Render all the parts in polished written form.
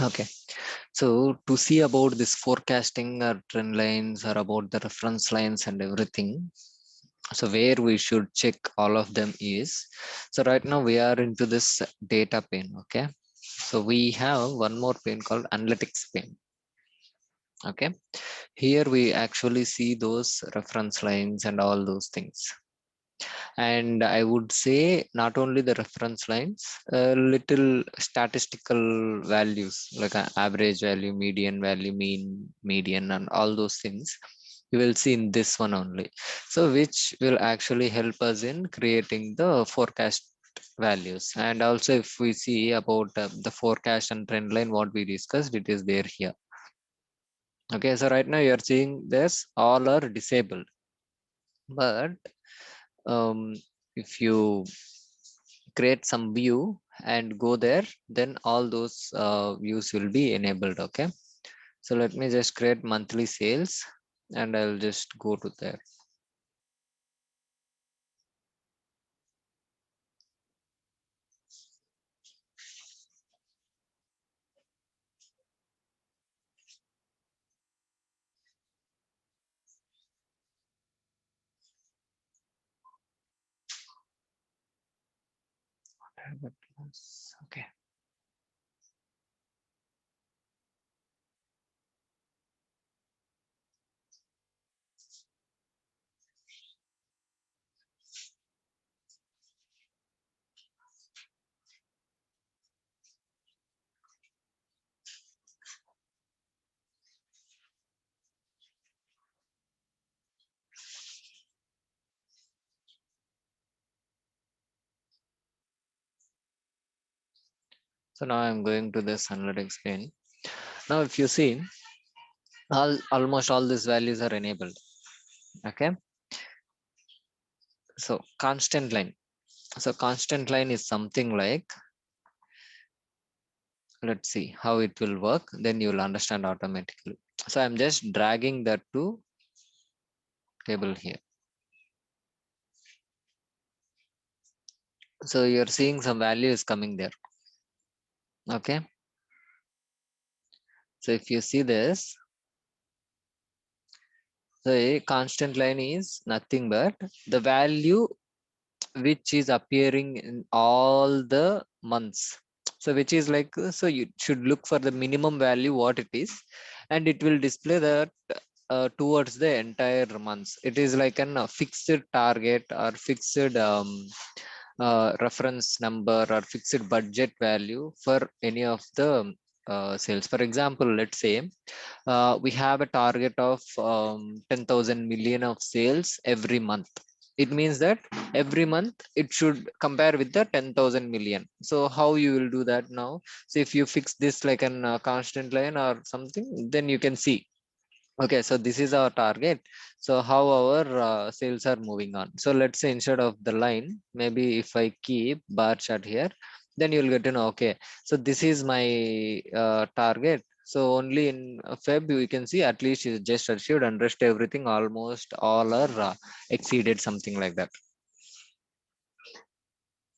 Okay, so to see about this forecasting or trend lines or about the reference lines and everything, so where we should check all of them is, so right now we are into this data pane. Okay, so we have one more pane called analytics pane. Okay, here we actually see those reference lines and all those things. And I would say not only the reference lines, little statistical values like average value, median value, mean, median, and all those things you will see in this one only. So which will actually help us in creating the forecast values. And also if we see about the forecast and trend line, what we discussed, it is there here. Okay, so right now you are seeing this all are disabled, but um, if you create some view and go there, then all those views will be enabled. Okay, so let me just create monthly sales and I'll just go to there. Okay, so now I'm going to this analytics pane. Now if you see, almost all these values are enabled. Okay, so constant line. So constant line is something like, let's see how it will work, then you will understand automatically. So I'm just dragging that to table here. So you're seeing some value is coming there. Okay, so if you see this, so a constant line is nothing but the value which is appearing in all the months. So which is like, so you should look for the minimum value what it is, and it will display that towards the entire months. It is like an fixed target or fixed reference number or fixed budget value for any of the sales. For example, let's say we have a target of 10,000 million of sales every month. It means that every month it should compare with the 10,000 million. So how you will do that now? So if you fix this like an constant line or something, then you can see, okay, so this is our target. So how our sales are moving on. So let's say instead of the line, maybe if I keep bar chart here, then you'll get to know, okay, so this is my target. So only in Feb we can see at least you just achieved, and rest everything almost all are exceeded, something like that.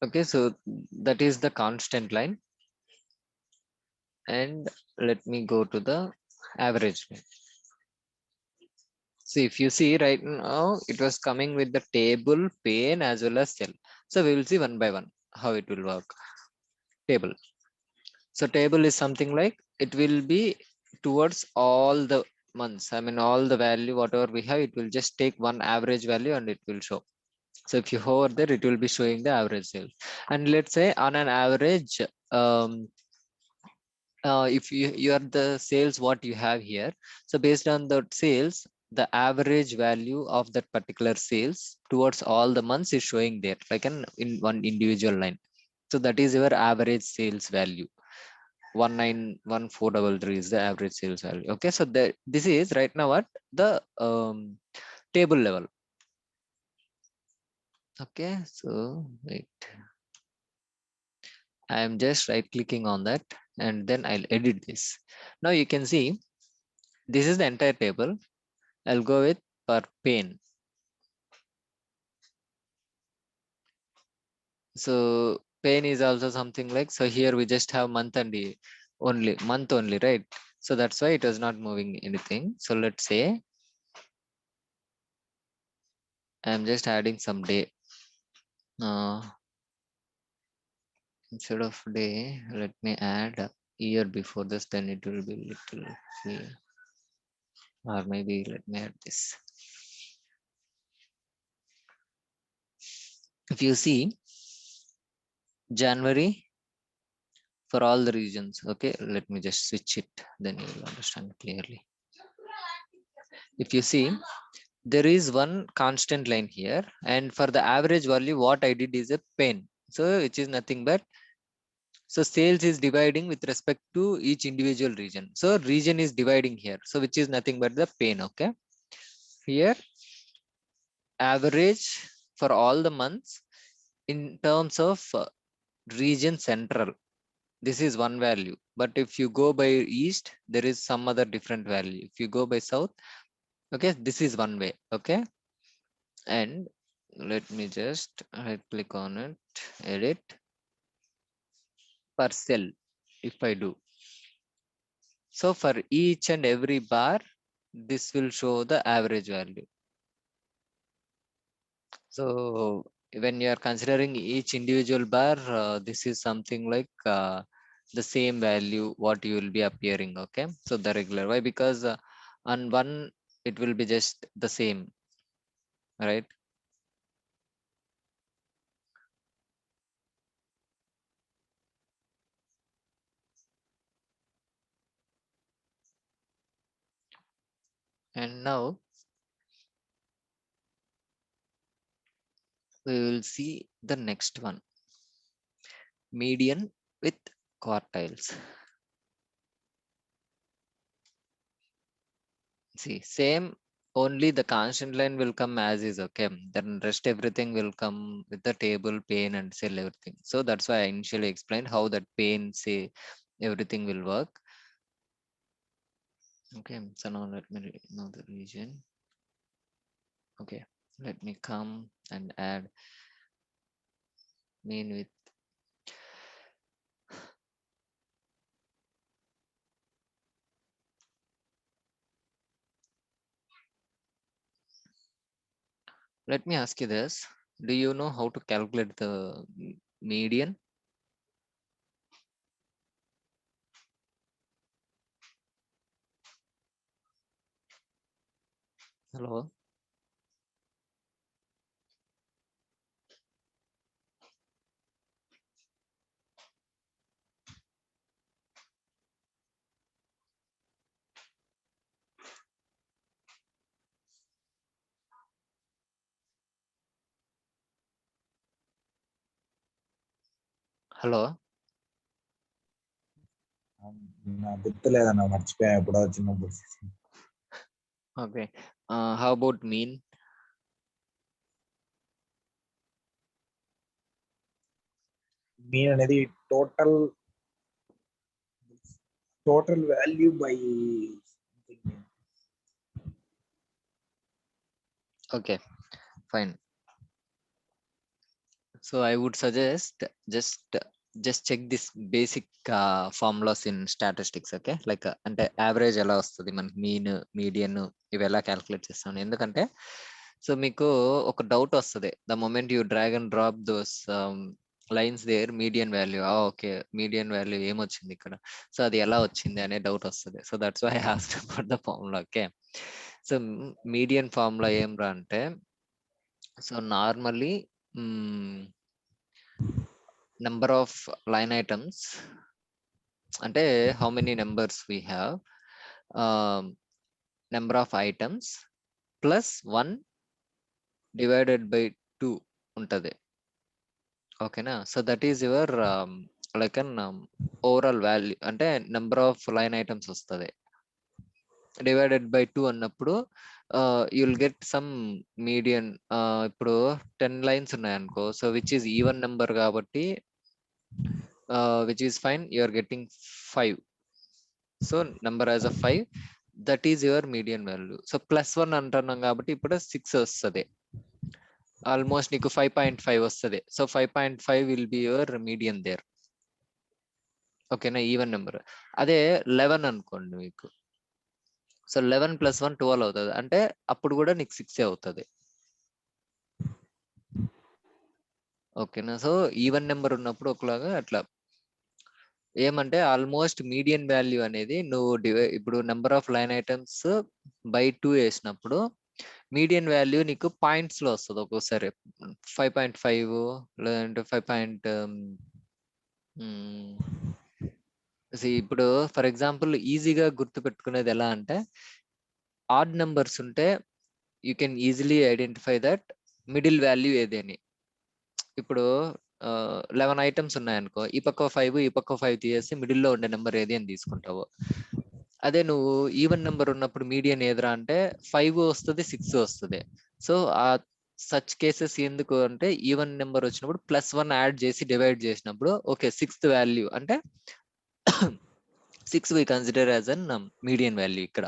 Okay, so that is the constant line. And let me go to the average line. See, if you see right now, it was coming with the table, pane as well as cell. So we will see one by one how it will work. Table. So table is something like it will be towards all the months. I mean, all the value, whatever we have, it will just take one average value and it will show. So if you hover there, it will be showing the average sales. And let's say on an average, um, if you are the sales what you have here, so based on the sales, the average value of that particular sales towards all the months is showing there like an in one individual line. So that is your average sales value. 191433 is the average sales value. Okay, so this is right now at the table level. Okay, so wait, I am just right clicking on that and then I'll edit this. Now you can see this is the entire table. I'll go with per pane. So pane is also something like, so here we just have month and year. only month only, right? So that's why it was not moving anything. So let's say I'm just adding some day. Instead of day, let me add a year before this, then it will be little here. Or maybe let me add this. If you see January for all the regions, okay, let me just switch it, then you will understand clearly. If you see, there is one constant line here, and for the average value what I did is a pen, so which is nothing but, so sales is dividing with respect to each individual region, so region is dividing here, so which is nothing but the pen. Okay, here average for all the months in terms of region central, this is one value, but if you go by east there is some other different value, if you go by south, okay, this is one way. Okay, and let me just right click on it, edit per cell. If I do so, for each and every bar this will show the average value. So when you are considering each individual bar, this is something like the same value what you will be appearing. Okay, so the regular, why? Because on one it will be just the same, right? And now we will see the next one, median with quartiles. See, same, only the constant line will come as is. Okay, then rest everything will come with the table, pane and cell, everything. So that's why I initially explained how that pane, say, everything will work. Okay, so now let me know the region. Okay, let me come and add mean with. Let me ask you this. Do you know how to calculate the median? Hello? Hello? నాకు గుర్తులేదన్న మర్చిపోయా ఎప్పుడో చిన్నప్పుడు. Okay. How about mean? Mean అనేది total value by. Okay, fine. So I would suggest just check this basic formulas in statistics. Okay, like అంటే average ఎలా వస్తుంది మనకి, mean median ఇవి ఎలా క్యాల్కులేట్ చేస్తాను, ఎందుకంటే సో మీకు ఒక డౌట్ వస్తుంది the moment you drag and drop those lines there, median value, okay median value ఏమొచ్చింది ఇక్కడ, సో అది ఎలా వచ్చింది అనే డౌట్ వస్తుంది. So that's why I asked about the formula. Okay, so median formula ఏం రా అంటే, so normally number of line items, అంటే how many numbers we have, number of items plus 1 divided by 2 ఉంటది. ఓకేనా, so that is your like an overall value, అంటే number of line items వస్తుంది. Divided by 2 అన్నప్పుడు you'll get some median. ఇప్పుడు 10 lines ఉన్నాయనుకో, so which is even number కాబట్టి which is fine, you are getting 5. So number as a 5, that is your median value. So +1 అంటున్నాం కాబట్టి ఇప్పుడు 6 వస్తుంది, almost నీకు 5.5 వస్తుంది. So 5.5 will be your median there. ఓకేనా, ఈవెన్ నెంబర్. అదే 11 అనుకోండి మీకు. సో 11 + 1 12 అవుతుంది, అంటే అప్పుడు కూడా నీకు 6 అవుతుంది. ఓకేనా. సో ఈవెన్ నెంబర్ ఉన్నప్పుడు ఒకలాగా అట్లా ఏమంటే ఆల్మోస్ట్ మీడియన్ వాల్యూ అనేది నువ్వు ఇప్పుడు number of line items by 2 వేసినప్పుడు మీడియన్ వాల్యూ నీకు పాయింట్స్ లో వస్తుంది. ఒక్కోసారి 5.5 లేదంటే 5. ఇప్పుడు ఫర్ ఎగ్జాంపుల్ ఈజీగా గుర్తు పెట్టుకునేది ఎలా అంటే, ఆడ్ నెంబర్స్ ఉంటే you can easily identify that middle value ఏదని. ఇప్పుడు 11 ఐటమ్స్ ఉన్నాయనుకో, ఈ పక్క 5 ఈ పక్క 5 తీసేసి మిడిల్లో ఉండే నెంబర్ ఏది అని తీసుకుంటావు. అదే నువ్వు ఈవెన్ నెంబర్ ఉన్నప్పుడు మీడియన్ ఏదిరా అంటే 5 వస్తుంది, 6 వస్తుంది. సో ఆ సచ్ కేసెస్ ఎందుకు అంటే, ఈవెన్ నెంబర్ వచ్చినప్పుడు +1 యాడ్ చేసి డివైడ్ చేసినప్పుడు ఓకే 6th వాల్యూ అంటే 6 we consider as an median value ఇక్కడ.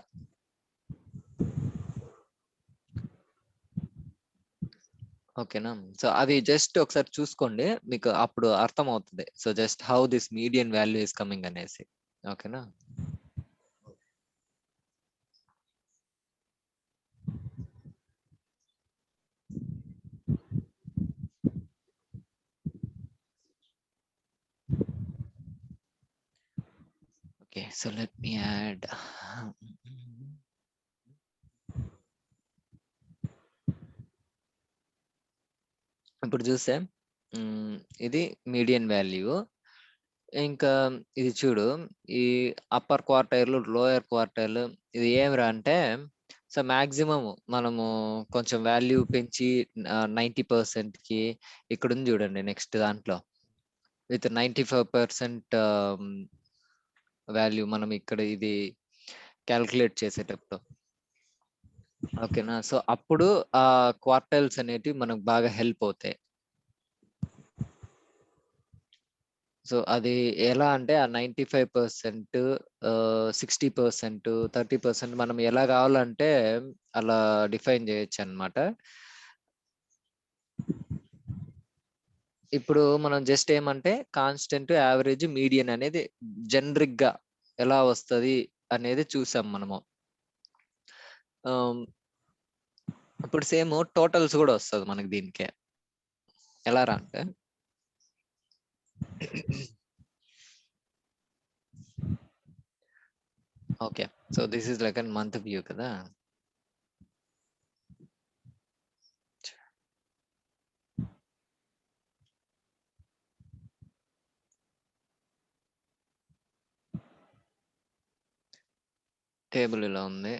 ఓకేనా. సో అది జస్ట్ ఒకసారి చూసుకోండి, మీకు అప్పుడు అర్థం అవుతుంది. So just how this median value is coming అనేసి. ఓకేనా. Okay, so let me add. ఇప్పుడు చూస్తే ఇది మీడియన్ వాల్యూ. ఇంకా ఇది చూడు, ఈ అప్పర్ క్వార్టైల్ లోయర్ క్వార్టైల్ ఇది ఏమిరా అంటే, సో మాక్సిమం మనము కొంచెం వాల్యూ పెంచి 90% కి ఇక్కడ ఉంది చూడండి నెక్స్ట్ దాంట్లో విత్ 95% వాల్యూ మనం ఇక్కడ ఇది క్యాల్కులేట్ చేసేటప్పుడు. ఓకేనా. సో అప్పుడు ఆ క్వార్టైల్స్ అనేటివి మనకు బాగా హెల్ప్ అవుతాయి. సో అది ఎలా అంటే ఆ 95%, 60%, 30% మనం ఎలా కావాలంటే అలా డిఫైన్ చేయొచ్చు అన్నమాట. ఇప్పుడు మనం జస్ట్ ఏమంటే కాన్స్టెంట్, యావరేజ్, మీడియన్ అనేది జనరిక్ గా ఎలా వస్తుంది అనేది చూసాం మనము. ఇప్పుడు సేమ్ టోటల్స్ కూడా వస్తుంది మనకి దీనికే. ఎలా రా అంటే, okay so this is like an month view కదా. టేబుల్ ఇలా ఉంది.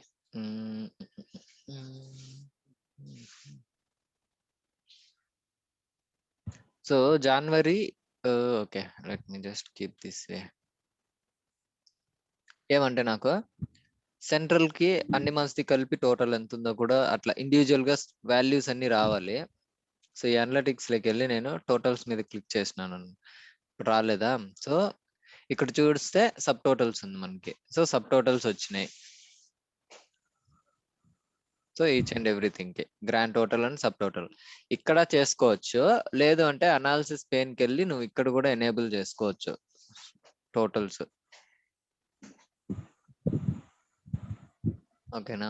So January, okay let me just keep this way. ఏమంటే నాకు సెంట్రల్ కి అన్ని మంత్స్ ది కలిపి టోటల్ ఎంత ఉందో కూడా అట్లా ఇండివిజువల్ గా వాల్యూస్ అన్ని రావాలి. సో ఈ అనలిటిక్స్ లోకి వెళ్ళి నేను టోటల్స్ మీద క్లిక్ చేసినాను, రాలేదా. సో ఇక్కడ చూస్తే సబ్ టోటల్స్ ఉంది మనకి. సో సబ్ టోటల్స్ వచ్చినాయి. సో ఈచ్ అండ్ ఎవ్రీథింగ్ కి grand total and sub total ఇక్కడ చేసుకోవచ్చు. లేదు అంటే అనాలిసిస్ పెయిన్ కి వెళ్ళి నువ్వు ఇక్కడ కూడా ఎనేబుల్ చేసుకోవచ్చు టోటల్స్. ఓకేనా.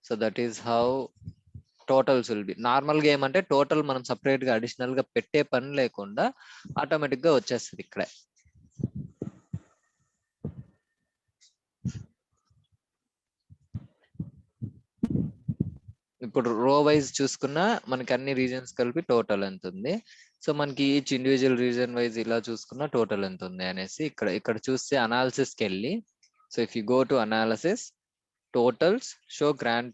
So that is how totals will be. Normal గా ఏమంటే టోటల్ మనం సపరేట్ గా అడిషనల్ గా పెట్టే పని లేకుండా ఆటోమేటిక్ గా వచ్చేస్తుంది ఇక్కడే. ఇప్పుడు రో వైజ్ చూసుకున్నా మనకి అన్ని రీజన్స్ కలిపి టోటల్ ఎంత ఉంది. సో మనకి ఈచ్ ఇండివిజువల్ రీజన్ వైజ్ ఇలా చూసుకున్నా టోటల్ ఎంత ఉంది అనేసి ఇక్కడ చూస్తే అనాలిసిస్ కి వెళ్ళి, so if you go to analysis, totals, show grand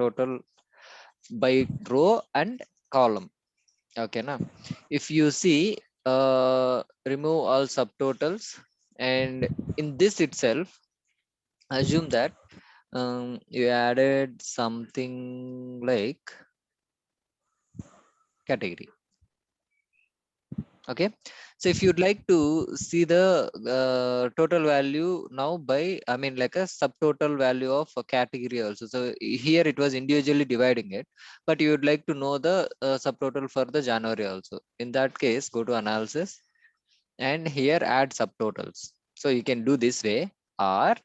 total by row and column. Okay na. If you see, remove all subtotals, and in this itself assume that you added something like category. Okay, so if you'd like to see the total value now by, I mean like a subtotal value of a category also. So here it was individually dividing it, but you would like to know the subtotal for the January also. In that case, go to analysis, and here add subtotals. So you can do this way, or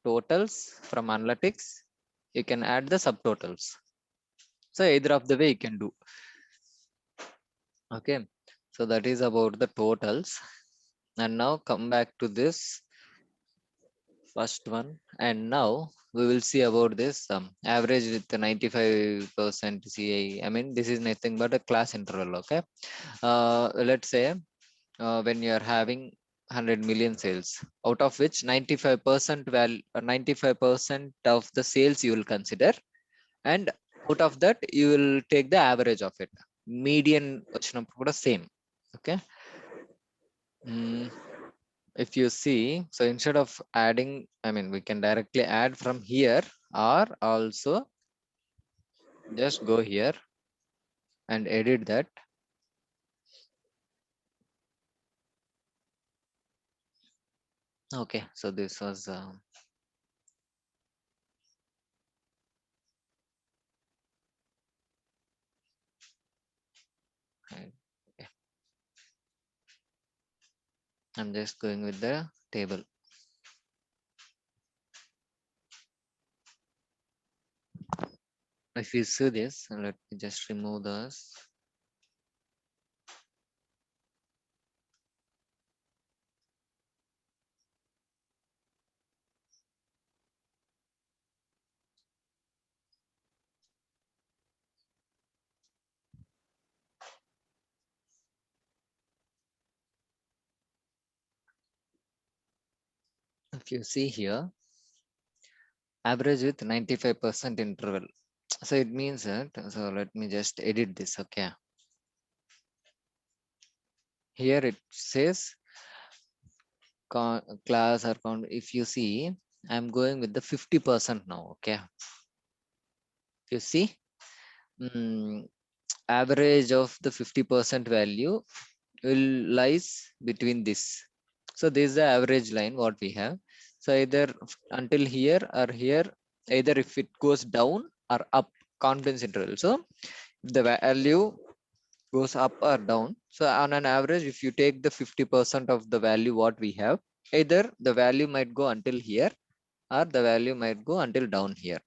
totals from analytics, you can add the subtotals. So either of the way you can do. Okay, so that is about the totals. And now come back to this first one, and now we will see about this average with the 95% CI. I mean, this is nothing but a class interval. Okay, let's say when you are having 100 million sales, out of which 95% 95% of the sales you will consider, and out of that you will take the average of it. Median వచ్చినప్పుడు కూడా same. Okay. If you see, so instead of adding, I mean, we can directly add from here, or also just go here and edit that. Okay, so this was okay. I'm just going with the table. If you see this, let me just remove this. If you see here, average with 95% interval. So it means that, so let me just edit this. Okay. Here it says class or count. If you see, I'm going with the 50% now. Okay. You see, average of the 50% value will lies between this. So this is the average line what we have. So either until here or here, either if it goes down or up, confidence interval. So if the value goes up or down, so on an average, if you take the 50% of the value what we have, either the value might go until here or the value might go until down here.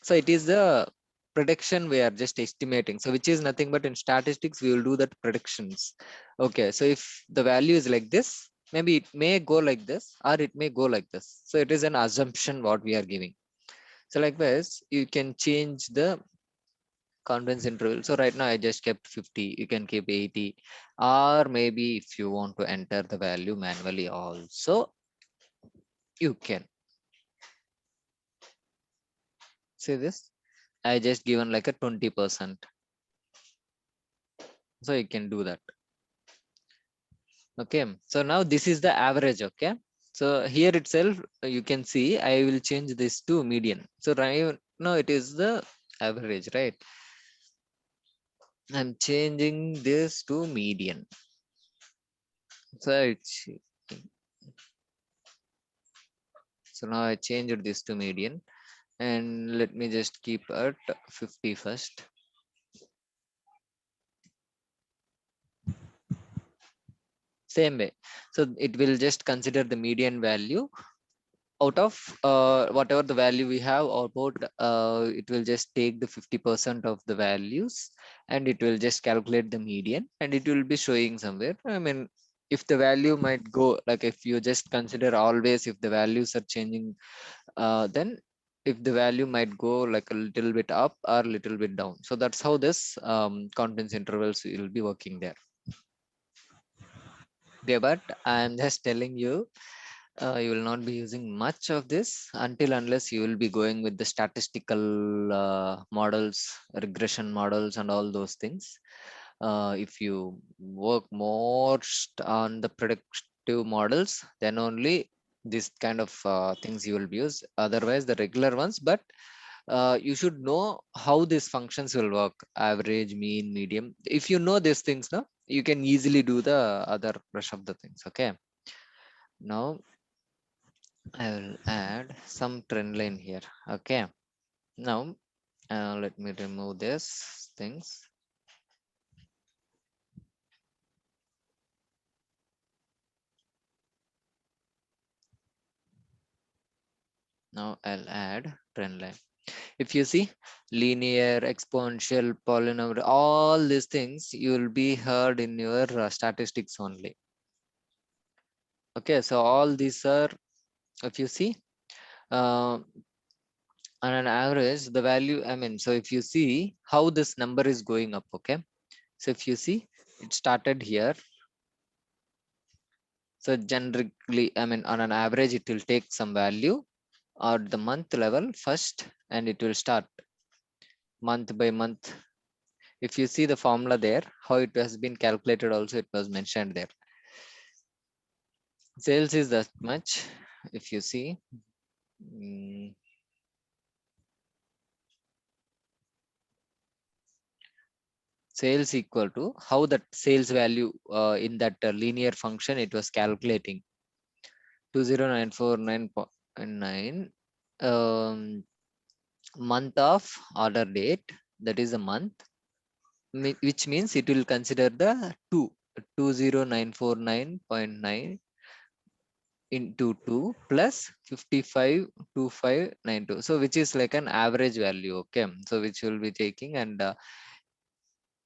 So it is the prediction we are just estimating. So which is nothing but in statistics, we will do that predictions. Okay, so if the value is like this, maybe it may go like this or it may go like this. So it is an assumption what we are giving. So likewise, you can change the confidence interval. So right now I just kept 50, you can keep 80, or maybe if you want to enter the value manually also, you can. See this, I just given like a 20%. So you can do that. Okay, so now this is the average. Okay, so here itself you can see I will change this to median. So right now it is the average, right? I'm changing this to median. So it's, so now I changed this to median, and let me just keep at 50 first. Same way, so it will just consider the median value out of whatever the value we have, or about it will just take the 50% of the values and it will just calculate the median and it will be showing somewhere. I mean, if the value might go, like if you just consider always if the values are changing, then if the value might go like a little bit up or little bit down. So that's how this confidence intervals will be working there. Okay, but I'm just telling you, you will not be using much of this until unless you will be going with the statistical models, regression models, and all those things. If you work most on the predictive models, then only this kind of things you will use. Otherwise, the regular ones, but you should know how these functions will work: average, mean, medium. If you know these things now, you can easily do the other rest of the things. Okay, now I will add some trend line here. Okay, now let me remove this things. Now I'll add trend line. If you see linear, exponential, polynomial, all these things you will be heard in your statistics only. Okay, so all these are, if you see, uh, on an average, the value, I mean, so if you see how this number is going up, okay. So if you see, it started here. So generally, I mean, on an average, it will take some value or the month level first, and it will start month by month. If you see the formula there, how it has been calculated also, it was mentioned there. Sales is that much. If you see, sales equal to how that sales value in that linear function, it was calculating 20949.9 month of order date, that is a month, which means it will consider the 20949.9 into 2 plus 552592, so which is like an average value, okay. So which will be taking, and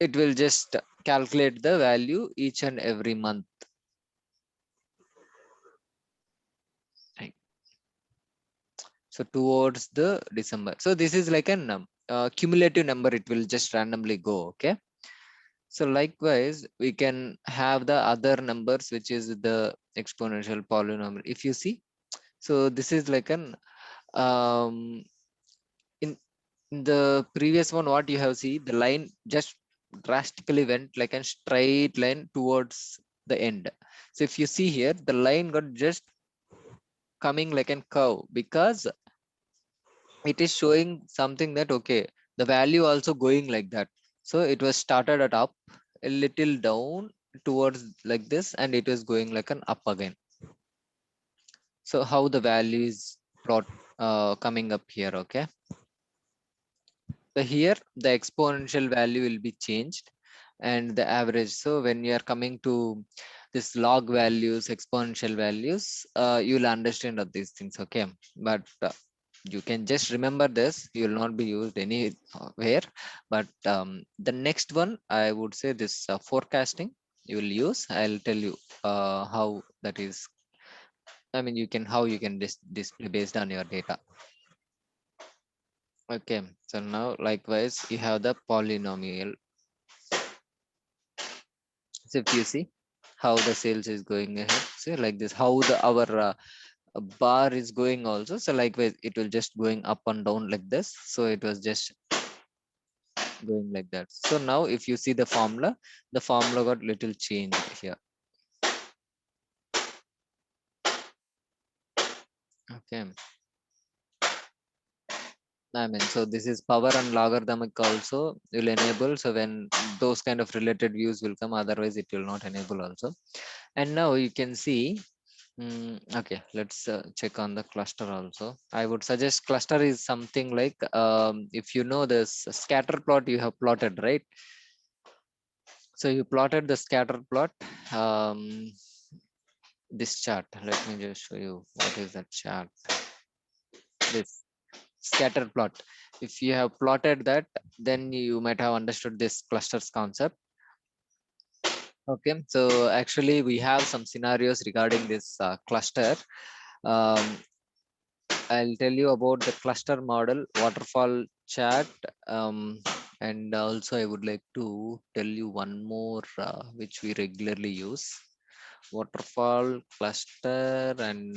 it will just calculate the value each and every month, right? So towards the December, so this is like an cumulative number, it will just randomly go, okay. So likewise, we can have the other numbers, which is the exponential, polynomial. If you see, so this is like an in the previous one, what you have see, the line just drastically went like a straight line towards the end. So if you see here, the line got just coming like a curve, because it is showing something that, okay, the value also going like that. So it was started at up, a little down towards like this, and it is going like an up again. So how the value is plot coming up here, okay. So here the exponential value will be changed, and the average. So when you are coming to this log values, exponential values, you'll understand of these things, okay. But you can just remember this, you will not be used anywhere. But the next one, I would say this forecasting you will use. I'll tell you how that is, I mean, you can, how you can display based on your data. Okay, so now likewise you have the polynomial. So if you see how the sales is going ahead, so like this, how the our bar is going also. So likewise, it will just going up and down like this. So it was just going like that. So now if you see the formula got little changed here. Okay. I mean, so this is power and logarithmic also will enable. So when those kind of related views will come, otherwise it will not enable also. And now you can see, okay, let's check on the cluster also. I would suggest cluster is something like, if you know this scatter plot you have plotted, right? So you plotted the scatter plot, this chart. Let me just show you what is that chart. This scatter plot. If you have plotted that, then you might have understood this clusters concept. Okay, so actually we have some scenarios regarding this cluster. Um, I'll tell you about the cluster model, waterfall chart, and also I would like to tell you one more which we regularly use. Waterfall, cluster, and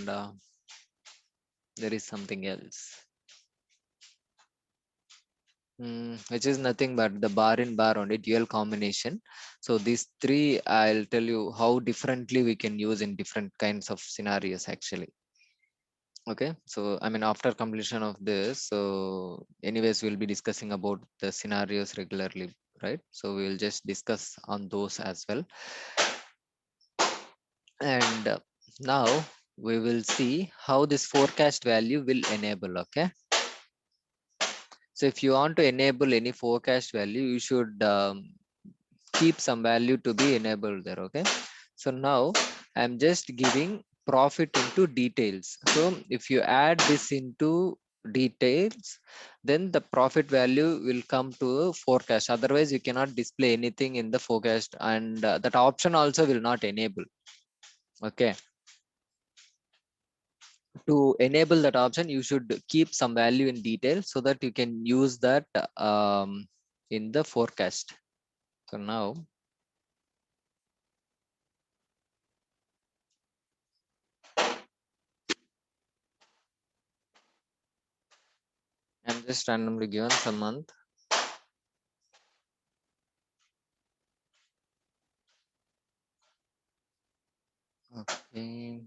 there is something else. Which is nothing but the bar in bar only, dual combination. So these three, I'll tell you how differently we can use in different kinds of scenarios actually. Okay, so I mean, after completion of this, so anyways, we'll be discussing about the scenarios regularly, right? So we will just discuss on those as well. And now we will see how this forecast value will enable, okay? So if you want to enable any forecast value, you should keep some value to be enabled there, okay? So now I'm just giving profit into details. So if you add this into details, then the profit value will come to a forecast. Otherwise, you cannot display anything in the forecast, and that option also will not enable. Okay. To enable that option, you should keep some value in detail so that you can use that in the forecast. So now I'm just randomly given some month. Okay.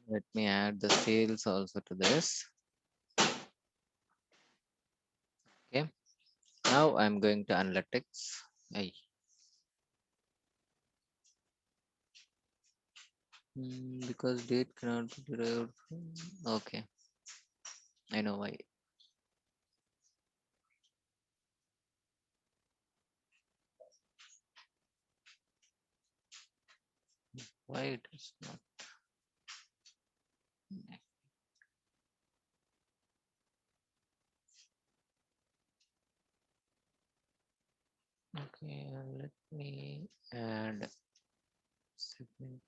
Let me add the sales also to this. Okay. Now I'm going to analytics. Hey. Because date cannot be derived from. Okay. I know why. Why it is not. Okay, let me add segment.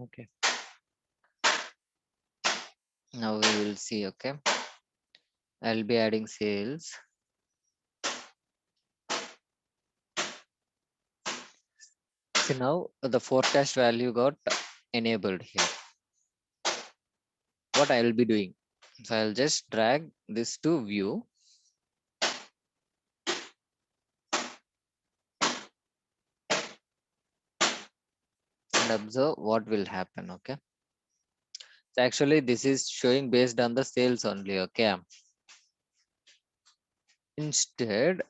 Okay. Now we will see. Okay. I'll be adding sales. So now the forecast value got enabled here. What I'll be doing. So I'll just drag this to view. And observe what will happen. Okay. So actually this is showing based on the sales only. Okay. Instead,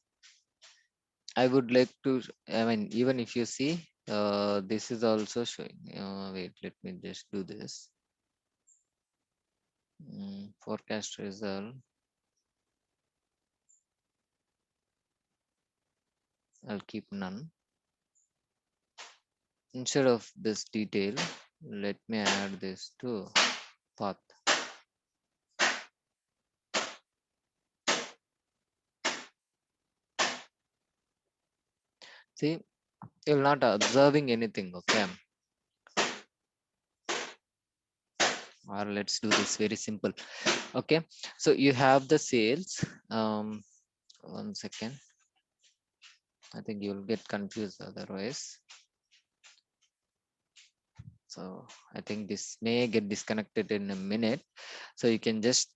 I would like to, I mean, even if you see, this is also showing. Wait, let me just do this. Forecast result. I'll keep none. Instead of this detail, let me add this to path. See, you're not observing anything. Okay. Or let's do this very simple. Okay. So you have the sales. 1 second. I think you'll get confused otherwise. So I think this may get disconnected in a minute. So you can just